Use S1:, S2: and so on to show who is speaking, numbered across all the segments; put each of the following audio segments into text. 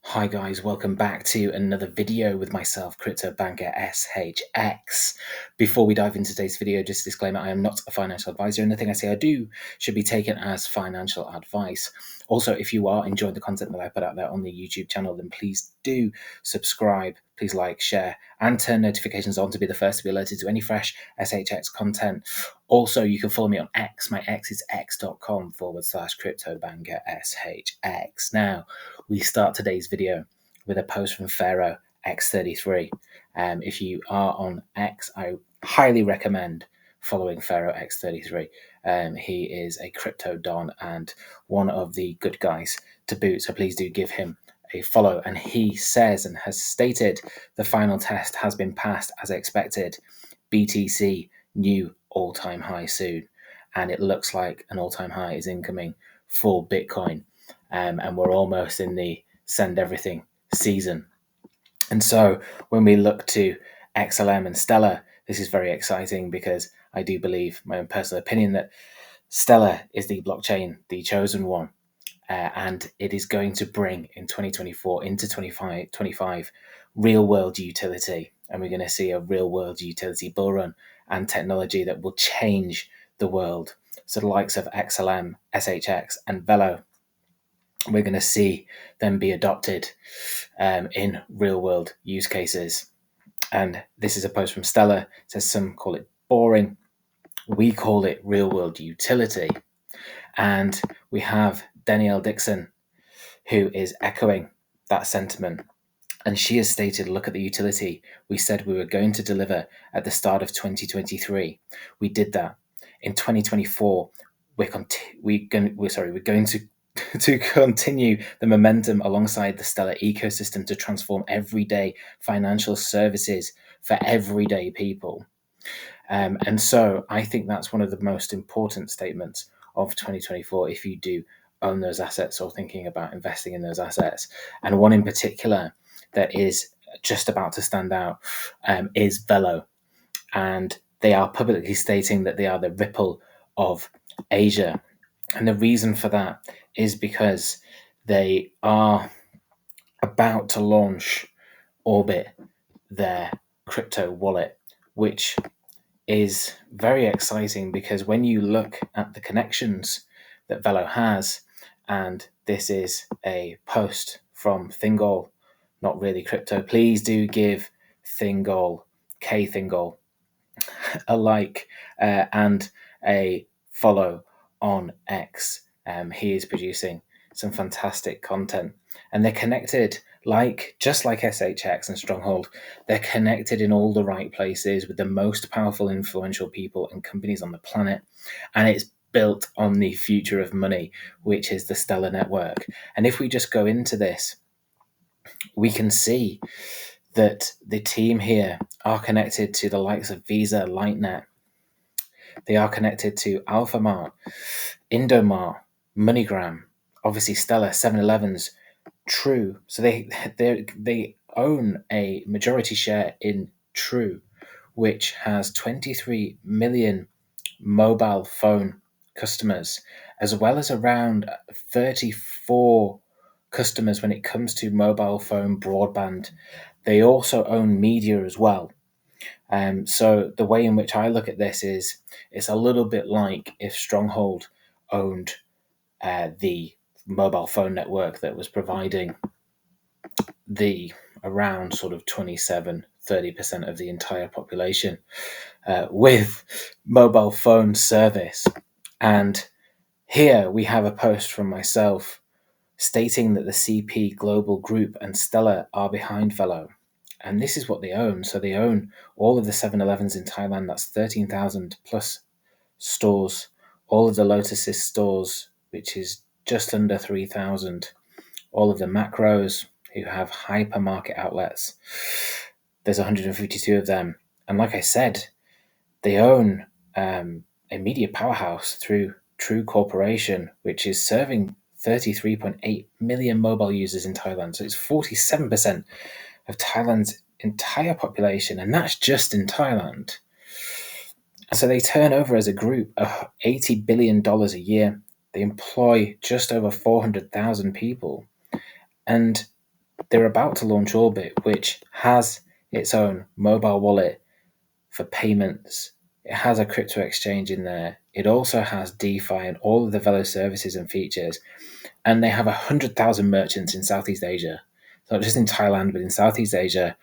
S1: Hi guys, welcome back to another video with myself, crypto banker SHX. Before we dive into today's video, just a disclaimer, I am not a financial advisor and nothing I say or do should be taken as financial advice. Also, if you are enjoying the content that I put out there on the YouTube channel, then please do subscribe, please like, share, and turn notifications on to be the first to be alerted to any fresh SHX content. Also, you can follow me on X. My X is x.com/crypto banker SHX. Now, we start today's video with a post from Pharaoh X33. If you are on X, I highly recommend following Pharaoh X33. He is a crypto don and one of the good guys to boot, so please do give him a follow. And he says and has stated the final test has been passed as expected. BTC new all-time high soon, and it looks like an all-time high is incoming for Bitcoin. And we're almost in the send everything season. And so when we look to XLM and Stellar, this is very exciting because I do believe, my own personal opinion, that Stellar is the blockchain, the chosen one. And it is going to bring in 2024 into 2025 real world utility. And we're going to see a real world utility bull run and technology that will change the world. So the likes of XLM, SHX, and VELO, we're going to see them be adopted in real world use cases. And this is a post from Stellar. It says some call it boring. We call it real world utility. And we have Danielle Dixon, who is echoing that sentiment. And she has stated, look at the utility we said we were going to deliver at the start of 2023. We did that. In 2024, we're going to continue the momentum alongside the Stellar ecosystem to transform everyday financial services for everyday people. And so I think that's one of the most important statements of 2024 if you do own those assets or thinking about investing in those assets. And one in particular that is just about to stand out is VELO. And they are publicly stating that they are the Ripple of Asia. And the reason for that is because they are about to launch Orbit, their crypto wallet, which is very exciting because when you look at the connections that VELO has, and this is a post from Thingol, not really crypto, please do give Thingol, K Thingol, a like and a follow on X. He is producing some fantastic content, and they're connected just like SHX and Stronghold. They're connected in all the right places with the most powerful, influential people and companies on the planet, and it's built on the future of money, which is the Stellar network. And if we just go into this, we can see that the team here are connected to the likes of Visa, Lightnet. They are connected to Alphamart, Indomart, MoneyGram, obviously Stellar, 7-Elevens, True. So they own a majority share in True, which has 23 million mobile phone customers, as well as around 34 customers when it comes to mobile phone broadband. They also own media as well. So the way in which I look at this is it's a little bit like if Stronghold owned the mobile phone network that was providing the around sort of 27-30% of the entire population with mobile phone service. And here we have a post from myself stating that the CP Global Group and Stellar are behind VELO. And this is what they own. So they own all of the 7-Elevens in Thailand. That's 13,000 plus stores. All of the Lotus's stores, which is just under 3,000. All of the macros who have hypermarket outlets. There's 152 of them. And like I said, they own a media powerhouse through True Corporation, which is serving 33.8 million mobile users in Thailand. So it's 47% of Thailand's entire population, and that's just in Thailand. So they turn over as a group $80 billion a year. They employ just over 400,000 people. And they're about to launch Orbit, which has its own mobile wallet for payments. It has a crypto exchange in there. It also has DeFi and all of the Velo services and features. And they have 100,000 merchants in Southeast Asia. So not just in Thailand, but in Southeast Asia,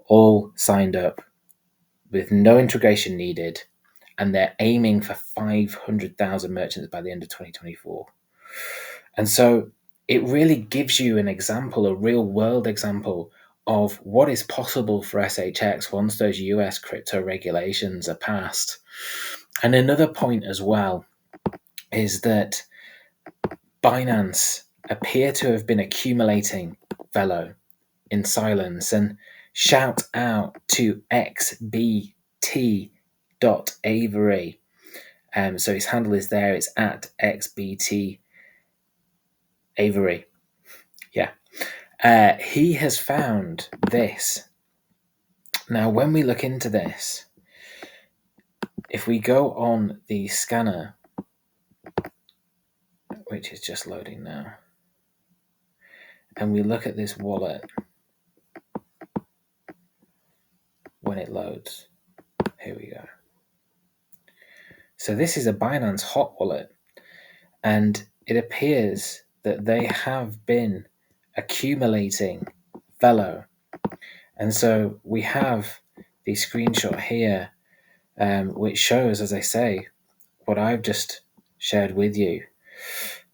S1: all signed up with no integration needed. And they're aiming for 500,000 merchants by the end of 2024. And so it really gives you an example, a real world example of what is possible for SHX once those US crypto regulations are passed. And another point as well is that Binance appear to have been accumulating Velo in silence, and shout out to xbt.avery. So his handle is there, it's at xbt Avery. Yeah. He has found this. Now, when we look into this, if we go on the scanner, which is just loading now, and we look at this wallet, when it loads, here we go. So this is a Binance hot wallet, and it appears that they have been accumulating Velo. And so we have the screenshot here, which shows, as I say, what I've just shared with you.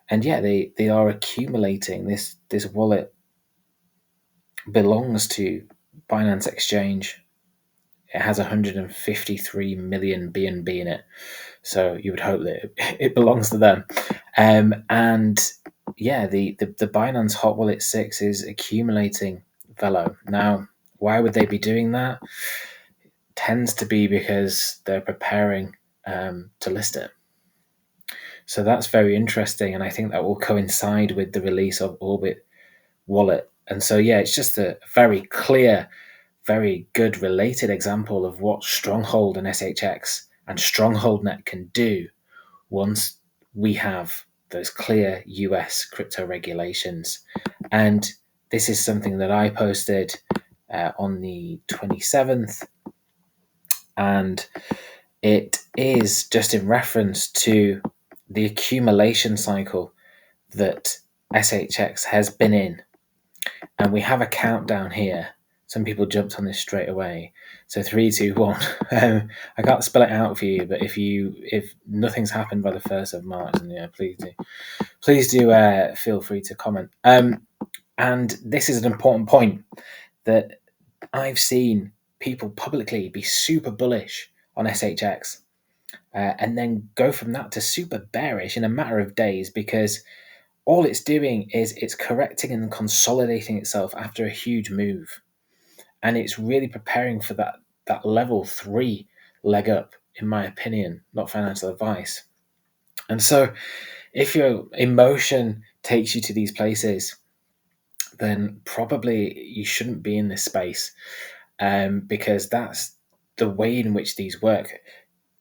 S1: And yeah, they are accumulating. This wallet belongs to Binance Exchange. It has 153 million BNB in it. So you would hope that it belongs to them. And yeah, the Binance Hot Wallet 6 is accumulating Velo. Now, why would they be doing that? Tends to be because they're preparing to list it. So that's very interesting, and I think that will coincide with the release of Orbit Wallet. And so yeah, it's just a very clear, very good related example of what Stronghold and SHX and StrongholdNet can do once we have those clear US crypto regulations. And this is something that I posted on the 27th, and it is just in reference to the accumulation cycle that SHX has been in. And we have a countdown here. Some people jumped on this straight away. So 3, 2, 1. I can't spell it out for you, but if nothing's happened by the 1st of March, then yeah, please do feel free to comment. And this is an important point that I've seen people publicly be super bullish on SHX, and then go from that to super bearish in a matter of days, because all it's doing is it's correcting and consolidating itself after a huge move. And it's really preparing for that level 3 leg up, in my opinion, not financial advice. And so if your emotion takes you to these places, then probably you shouldn't be in this space, because that's the way in which these work.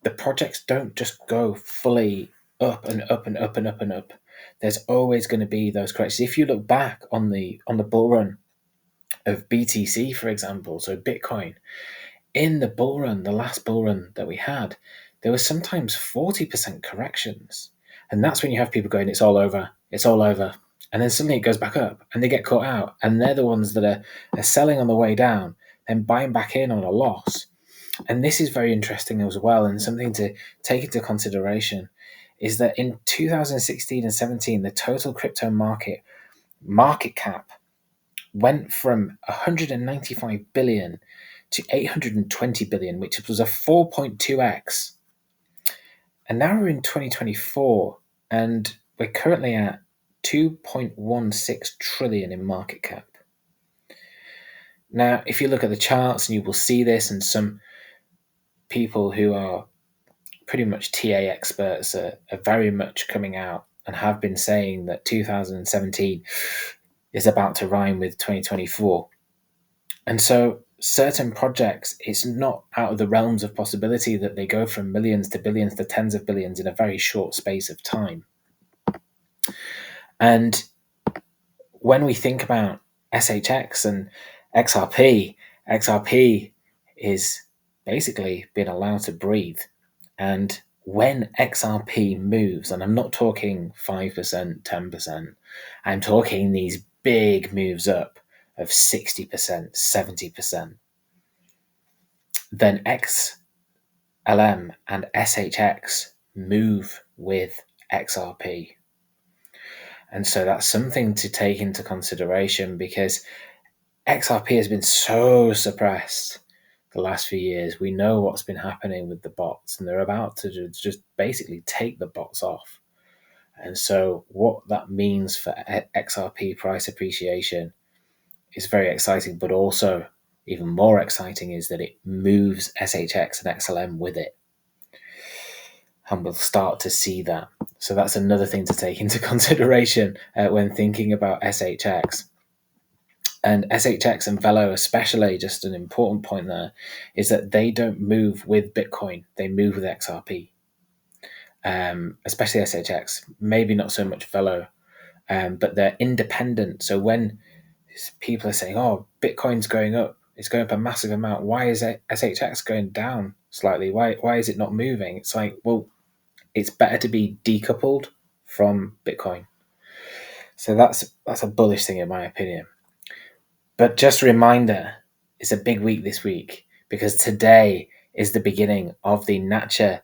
S1: The projects don't just go fully up and up and up and up and up. There's always going to be those corrections. If you look back on the bull run of BTC, for example, so Bitcoin, in the bull run, the last bull run that we had, there was sometimes 40% corrections. And that's when you have people going, it's all over, it's all over. And then suddenly it goes back up and they get caught out. And they're the ones that are selling on the way down, then buying back in on a loss. And this is very interesting as well, and something to take into consideration is that in 2016 and 17, the total crypto market cap went from 195 billion to 820 billion, which was a 4.2x. And now we're in 2024, and we're currently at 2.16 trillion in market cap. Now, if you look at the charts, and you will see this, and some people who are pretty much TA experts are very much coming out and have been saying that 2017 is about to rhyme with 2024. And so certain projects, it's not out of the realms of possibility that they go from millions to billions to tens of billions in a very short space of time. And when we think about SHX and XRP. XRP is basically being allowed to breathe. And when XRP moves, and I'm not talking 5%, 10%, I'm talking these big moves up of 60%, 70%, then XLM and SHX move with XRP. And so that's something to take into consideration, because XRP has been so suppressed the last few years. We know what's been happening with the bots, and they're about to just basically take the bots off. And so what that means for XRP price appreciation is very exciting, but also even more exciting is that it moves SHX and XLM with it. And we'll start to see that. So that's another thing to take into consideration when thinking about SHX. And SHX and VELO especially, just an important point there, is that they don't move with Bitcoin. They move with XRP, especially SHX. Maybe not so much VELO, but they're independent. So when people are saying, oh, Bitcoin's going up, it's going up a massive amount, why is SHX going down slightly? Why is it not moving? It's like, well, it's better to be decoupled from Bitcoin. So that's a bullish thing in my opinion. But just a reminder, it's a big week this week, because today is the beginning of the Nature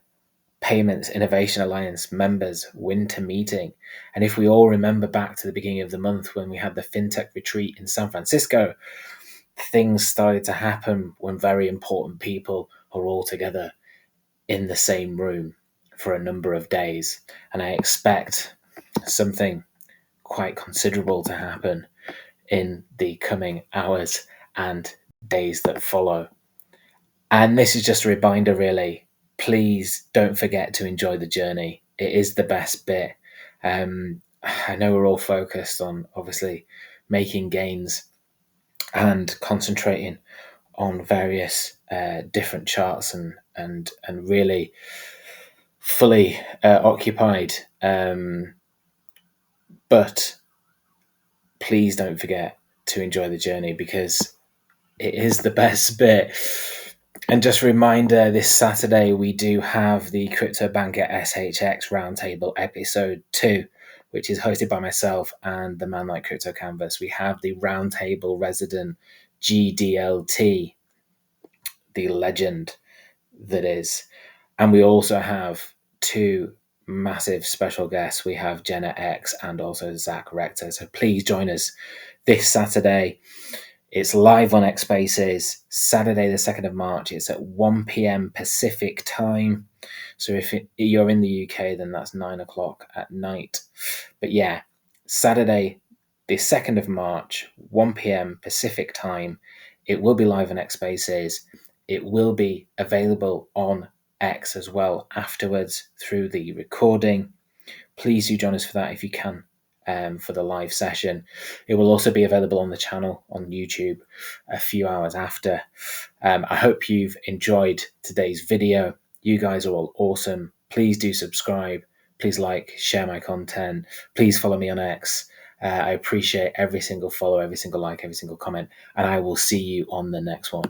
S1: Payments Innovation Alliance members winter meeting. And if we all remember back to the beginning of the month when we had the FinTech retreat in San Francisco, things started to happen when very important people are all together in the same room for a number of days. And I expect something quite considerable to happen in the coming hours and days that follow. And this is just a reminder, really, please don't forget to enjoy the journey. It is the best bit. I know we're all focused on obviously making gains and concentrating on various different charts and really fully occupied. But please don't forget to enjoy the journey, because it is the best bit. And just a reminder, this Saturday we do have the Crypto Banker SHX Roundtable Episode 2, which is hosted by myself and the Man Like Crypto Canvas. We have the Roundtable resident GDLT, the legend that is. And we also have two massive special guests. We have Jenna X and also Zach Rector. So please join us this Saturday. It's live on X Spaces, Saturday the 2nd of March. It's at 1 p.m. Pacific time. So if you're in the UK, then that's 9 o'clock at night. But yeah, Saturday the 2nd of March, 1 p.m. Pacific time. It will be live on X Spaces. It will be available on X as well afterwards through the recording. Please do join us for that if you can, for the live session. It will also be available on the channel on YouTube a few hours after. I hope you've enjoyed today's video. You guys are all awesome. Please do subscribe. Please like, share my content. Please follow me on X. I appreciate every single follow, every single like, every single comment, and I will see you on the next one.